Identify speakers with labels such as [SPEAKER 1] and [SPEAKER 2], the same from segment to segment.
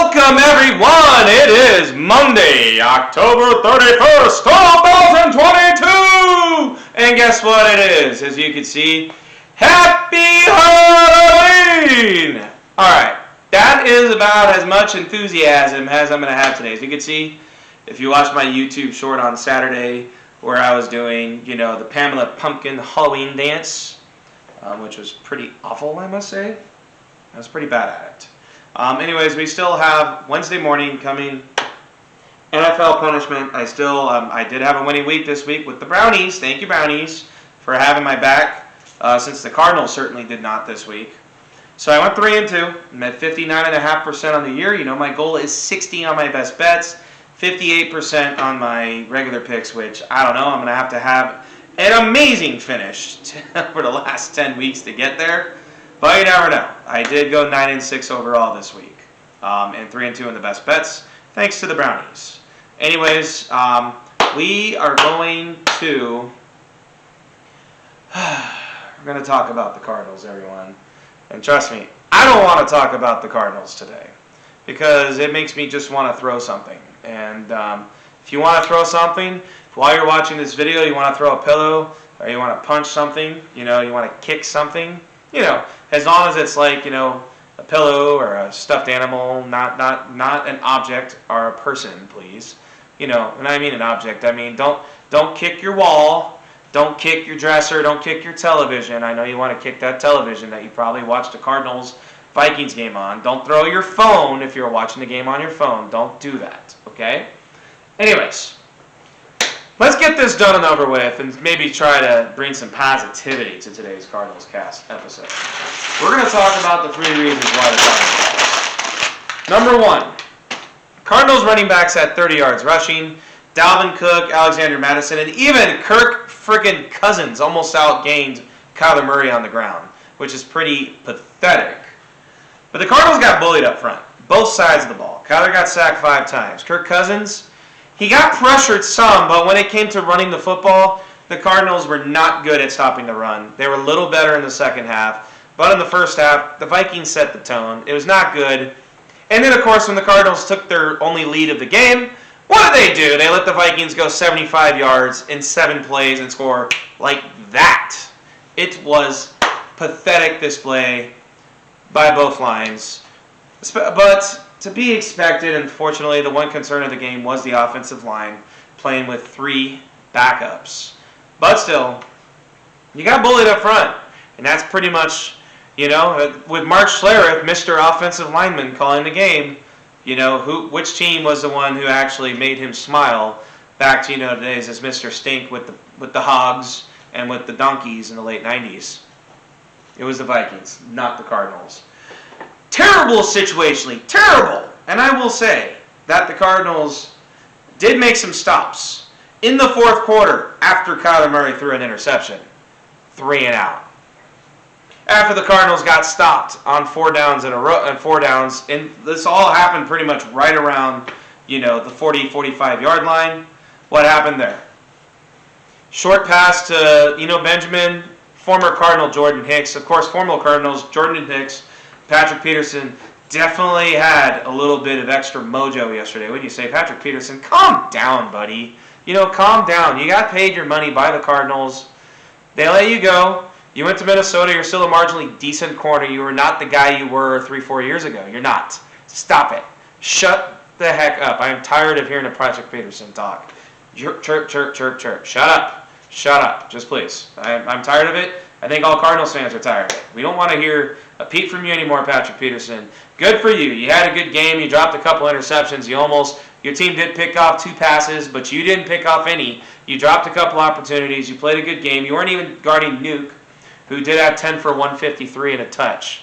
[SPEAKER 1] Welcome everyone! It is Monday, October 31st, 2022! And guess what it is? As you can see, Happy Halloween! Alright, that is about as much enthusiasm as I'm going to have today. As you can see, if you watched my YouTube short on Saturday where I was doing, the Pamela Pumpkin Halloween dance, which was pretty awful, I must say. I was pretty bad at it. Anyways, we still have Wednesday morning coming. NFL punishment. I did have a winning week this week with the Brownies. Thank you, Brownies, for having my back, since the Cardinals certainly did not this week. So I went 3-2. I'm at 59.5% on the year. My goal is 60 on my best bets, 58% on my regular picks, which, I don't know, I'm going to have an amazing finish for the last 10 weeks to get there. But you never know. I did go 9-6 overall this week, and 3-2 in the best bets, thanks to the Brownies. Anyways, we are going to talk about the Cardinals, everyone. And trust me, I don't want to talk about the Cardinals today because it makes me just want to throw something. And if you want to throw something while you're watching this video, you want to throw a pillow or you want to punch something, you want to kick something. As long as it's like, a pillow or a stuffed animal, not an object or a person, please. When I mean an object, I mean don't kick your wall, don't kick your dresser, don't kick your television. I know you want to kick that television that you probably watched the Cardinals Vikings game on. Don't throw your phone if you're watching the game on your phone. Don't do that, okay? Anyways, let's get this done and over with and maybe try to bring some positivity to today's Cardinals Cast episode. We're going to talk about the 3 reasons why the Cardinals lost. Number 1, Cardinals running backs at 30 yards rushing. Dalvin Cook, Alexander Mattison, and even Kirk freaking Cousins almost outgained Kyler Murray on the ground, which is pretty pathetic. But the Cardinals got bullied up front, both sides of the ball. Kyler got sacked 5 times. Kirk Cousins, he got pressured some, but when it came to running the football, the Cardinals were not good at stopping the run. They were a little better in the second half, but in the first half, the Vikings set the tone. It was not good. And then, of course, when the Cardinals took their only lead of the game, what did they do? They let the Vikings go 75 yards in 7 plays and score like that. It was pathetic display by both lines. But to be expected, unfortunately, the one concern of the game was the offensive line playing with 3 backups. But still, you got bullied up front. And that's pretty much, with Mark Schlereth, Mr. Offensive Lineman, calling the game, which team was the one who actually made him smile back to, the days as Mr. Stink with the Hogs and with the Donkeys in the late 90s. It was the Vikings, not the Cardinals. Terrible situationally, terrible. And I will say that the Cardinals did make some stops in the fourth quarter after Kyler Murray threw an interception. 3 and out. After the Cardinals got stopped on 4 downs in a row, and 4 downs, and this all happened pretty much right around, the 40-45 yard line. What happened there? Short pass to Benjamin, former Cardinal Jordan Hicks. Of course, former Cardinals Jordan Hicks, Patrick Peterson definitely had a little bit of extra mojo yesterday. Wouldn't you say, Patrick Peterson? Calm down, buddy. Calm down. You got paid your money by the Cardinals. They let you go. You went to Minnesota. You're still a marginally decent corner. You were not the guy you were 3-4 years ago. You're not. Stop it. Shut the heck up. I am tired of hearing a Patrick Peterson talk. Chirp, chirp, chirp, chirp. Shut up. Shut up. Just please. I'm tired of it. I think all Cardinals fans are tired of it. We don't want to hear a peep from you anymore, Patrick Peterson. Good for you. You had a good game. You dropped a couple interceptions. Your team did pick off 2 passes, but you didn't pick off any. You dropped a couple opportunities. You played a good game. You weren't even guarding Nuke, who did have 10 for 153 and a touch.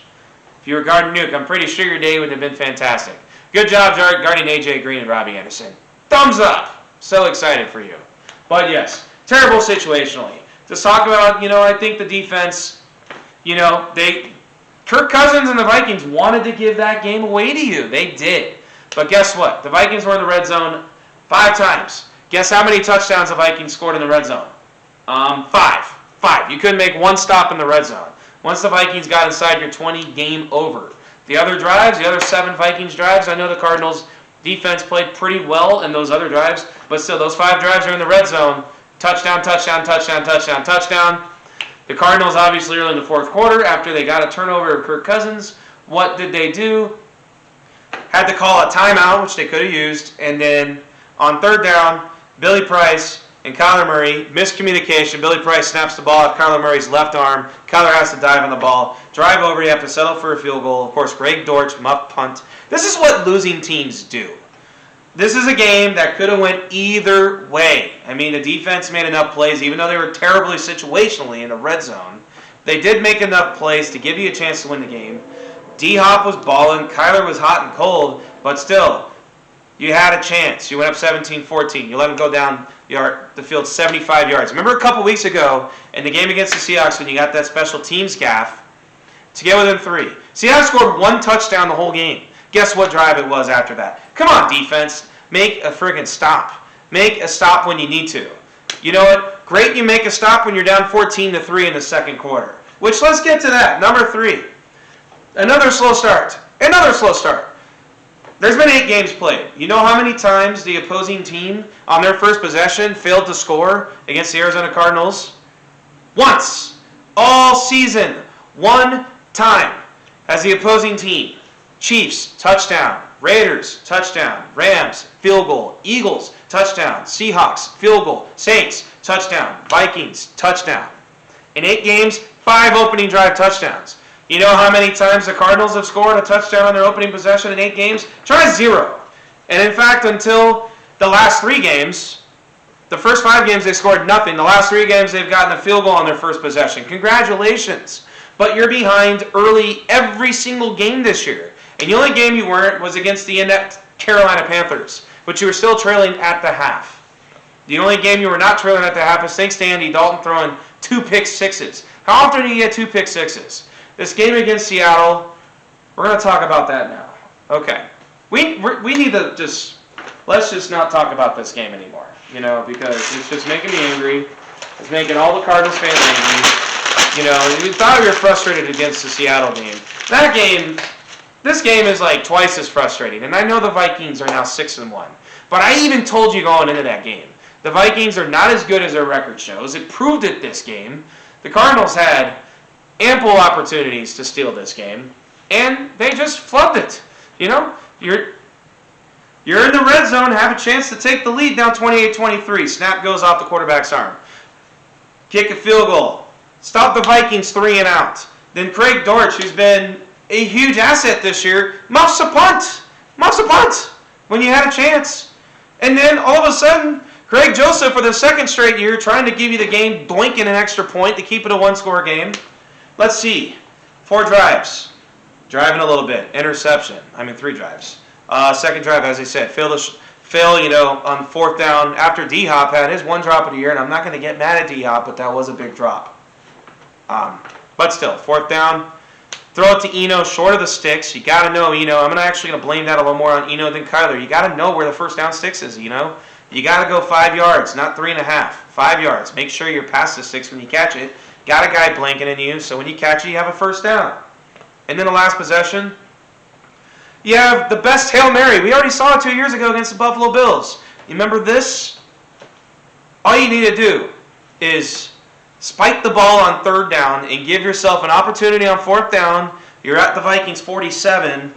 [SPEAKER 1] If you were guarding Nuke, I'm pretty sure your day would have been fantastic. Good job guarding A.J. Green and Robbie Anderson. Thumbs up. So excited for you. But yes, terrible situationally. To talk about, I think the defense, Kirk Cousins and the Vikings wanted to give that game away to you. They did. But guess what? The Vikings were in the red zone 5 times. Guess how many touchdowns the Vikings scored in the red zone? 5. You couldn't make 1 stop in the red zone. Once the Vikings got inside your 20, game over. The other drives, the other 7 Vikings drives, I know the Cardinals defense played pretty well in those other drives, but still, those 5 drives are in the red zone. Touchdown, touchdown, touchdown, touchdown, touchdown. The Cardinals, obviously, early in the fourth quarter, after they got a turnover of Kirk Cousins, what did they do? Had to call a timeout, which they could have used, and then on third down, Billy Price and Kyler Murray, miscommunication. Billy Price snaps the ball at Kyler Murray's left arm. Kyler has to dive on the ball. Drive over, you have to settle for a field goal. Of course, Greg Dortch, muff punt. This is what losing teams do. This is a game that could have went either way. I mean, the defense made enough plays, even though they were terribly situationally in the red zone. They did make enough plays to give you a chance to win the game. D-Hop was balling. Kyler was hot and cold, but still, you had a chance. You went up 17-14. You let them go down the field 75 yards. Remember a couple weeks ago in the game against the Seahawks when you got that special teams gaffe to get within 3. Seahawks scored 1 touchdown the whole game. Guess what drive it was after that? Come on, defense. Make a friggin' stop. Make a stop when you need to. You know what? Great you make a stop when you're down 14-3 in the second quarter. Which, let's get to that. Number 3. Another slow start. Another slow start. There's been 8 games played. You know how many times the opposing team on their first possession failed to score against the Arizona Cardinals? Once. All season. 1 time. As the opposing team. Chiefs, touchdown. Raiders, touchdown. Rams, field goal. Eagles, touchdown. Seahawks, field goal. Saints, touchdown. Vikings, touchdown. In 8 games, 5 opening drive touchdowns. You know how many times the Cardinals have scored a touchdown on their opening possession in 8 games? Try 0. And in fact, until the last 3 games, the first 5 games they scored nothing. The last 3 games they've gotten a field goal on their first possession. Congratulations. But you're behind early every single game this year. And the only game you weren't was against the inept Carolina Panthers, but you were still trailing at the half. The only game you were not trailing at the half is thanks to Andy Dalton throwing 2 pick sixes. How often do you get 2 pick sixes? This game against Seattle, we're going to talk about that now. Okay. We need to let's just not talk about this game anymore, because it's just making me angry. It's making all the Cardinals fans angry. You thought we were frustrated against the Seattle game. This game is like twice as frustrating, and I know the Vikings are now 6-1. But I even told you going into that game, the Vikings are not as good as their record shows. It proved it this game. The Cardinals had ample opportunities to steal this game, and they just flubbed it. You're in the red zone, have a chance to take the lead down 28-23. Snap goes off the quarterback's arm. Kick a field goal. Stop the Vikings 3 and out. Then Craig Dortch, who's been a huge asset this year, muffs a punt. Muffs a punt when you had a chance. And then all of a sudden, Greg Joseph, for the second straight year, trying to give you the game, blinking an extra point to keep it a 1-score game. Let's see. 4 drives. Driving a little bit. Interception. 3 drives. Second drive, as I said, fail, on 4th down after D-Hop had his 1 drop of the year, and I'm not going to get mad at D-Hop, but that was a big drop. But still, 4th down. Throw it to Eno, short of the sticks. You got to know, I'm actually going to blame that a little more on Eno than Kyler. You got to know where the first down sticks is, You got to go 5 yards, not 3.5. 5 yards. Make sure you're past the sticks when you catch it. Got a guy blanking in you, so when you catch it, you have a first down. And then the last possession, you have the best Hail Mary. We already saw it 2 years ago against the Buffalo Bills. You remember this? All you need to do is spike the ball on 3rd down and give yourself an opportunity on 4th down. You're at the Vikings 47.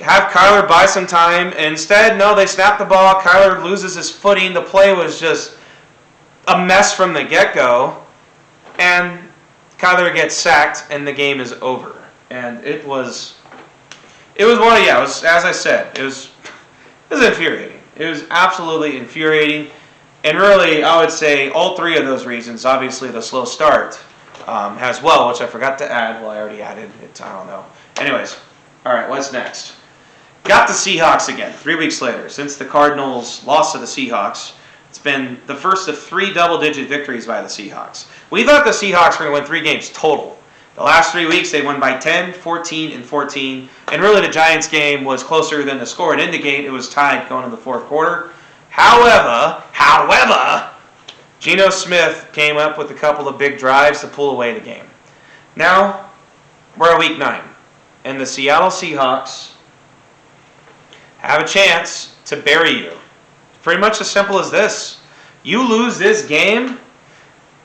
[SPEAKER 1] Have Kyler buy some time. Instead, no, they snap the ball. Kyler loses his footing. The play was just a mess from the get-go. And Kyler gets sacked, and the game is over. And it was as I said, it was infuriating. It was absolutely infuriating. And really, I would say all 3 of those reasons, obviously the slow start as well, which I forgot to add. Well, I already added it. I don't know. Anyways, all right, what's next? Got the Seahawks again, 3 weeks later. Since the Cardinals lost to the Seahawks, it's been the first of 3 double-digit victories by the Seahawks. We thought the Seahawks were going to win 3 games total. The last 3 weeks, they won by 10, 14, and 14. And really, the Giants game was closer than the score would indicate. It was tied going into the 4th quarter. However, Geno Smith came up with a couple of big drives to pull away the game. Now, we're at week 9. and the Seattle Seahawks have a chance to bury you. Pretty much as simple as this. You lose this game,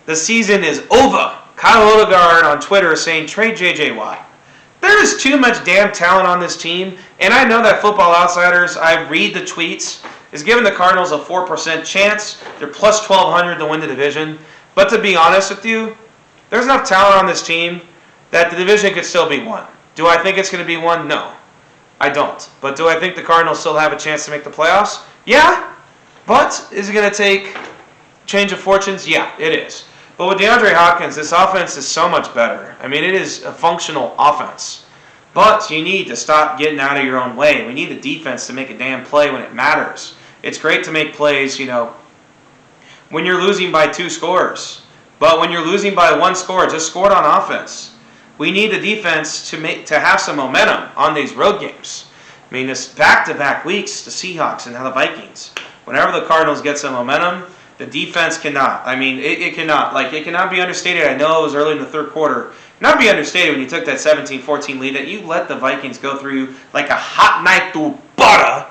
[SPEAKER 1] the season is over. Kyle Odegaard on Twitter saying, trade J.J. Watt. There is too much damn talent on this team, and I know that Football Outsiders, I read the tweets, is giving the Cardinals a 4% chance. They're plus 1,200 to win the division. But to be honest with you, there's enough talent on this team that the division could still be won. Do I think it's going to be won? No, I don't. But do I think the Cardinals still have a chance to make the playoffs? Yeah. But is it going to take change of fortunes? Yeah, it is. But with DeAndre Hopkins, this offense is so much better. I mean, it is a functional offense. But you need to stop getting out of your own way. We need the defense to make a damn play when it matters. It's great to make plays, when you're losing by 2 scores. But when you're losing by 1 score, just score it on offense. We need the defense to have some momentum on these road games. I mean, this back-to-back weeks, the Seahawks and now the Vikings. Whenever the Cardinals get some momentum, the defense cannot. I mean, it cannot. It cannot be understated. I know it was early in the third quarter. Not be understated when you took that 17-14 lead that you let the Vikings go through you like a hot knife through butter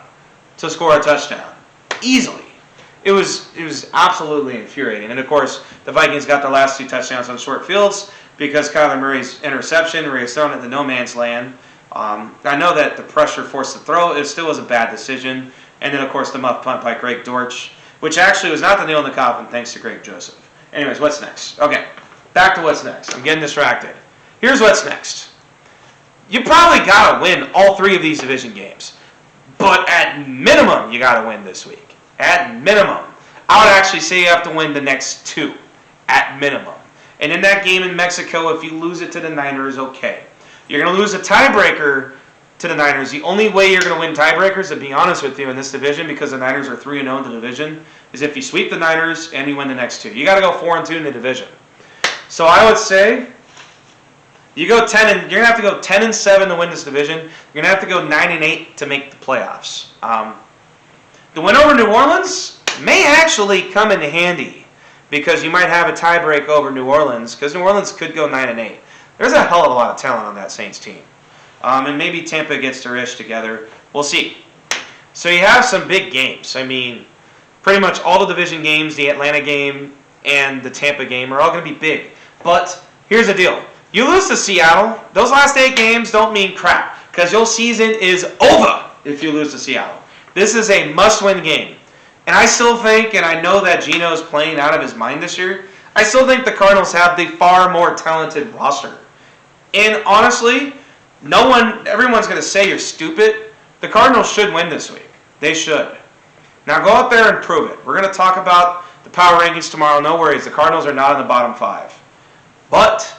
[SPEAKER 1] to score a touchdown. Easily. It was absolutely infuriating. And, of course, the Vikings got their last 2 touchdowns on short fields because Kyler Murray's interception where he was thrown into no man's land. I know that the pressure forced the throw. It still was a bad decision. And then, of course, the muff punt by Greg Dortch, which actually was not the nail in the coffin thanks to Greg Joseph. Anyways, what's next? Okay, back to what's next. I'm getting distracted. Here's what's next. You probably got to win all 3 of these division games. But at minimum, you got to win this week. At minimum. I would actually say you have to win the next 2. At minimum. And in that game in Mexico, if you lose it to the Niners, okay. You're going to lose a tiebreaker to the Niners. The only way you're going to win tiebreakers, to be honest with you, in this division, because the Niners are 3-0 in the division, is if you sweep the Niners and you win the next 2. You got to go 4-2 in the division. So I would say you go 10 and you're going to have to go 10-7 to win this division. You're going to have to go 9-8 to make the playoffs. The win over New Orleans may actually come in handy because you might have a tiebreak over New Orleans because New Orleans could go 9-8. There's a hell of a lot of talent on that Saints team. And maybe Tampa gets their ish together. We'll see. So you have some big games. I mean, pretty much all the division games, the Atlanta game and the Tampa game are all going to be big. But here's the deal. You lose to Seattle, those last 8 games don't mean crap because your season is over if you lose to Seattle. This is a must-win game. And I still think, and I know that Gino's playing out of his mind this year, I still think the Cardinals have the far more talented roster. And honestly, everyone's going to say you're stupid. The Cardinals should win this week. They should. Now go out there and prove it. We're going to talk about the power rankings tomorrow. No worries. The Cardinals are not in the bottom 5. But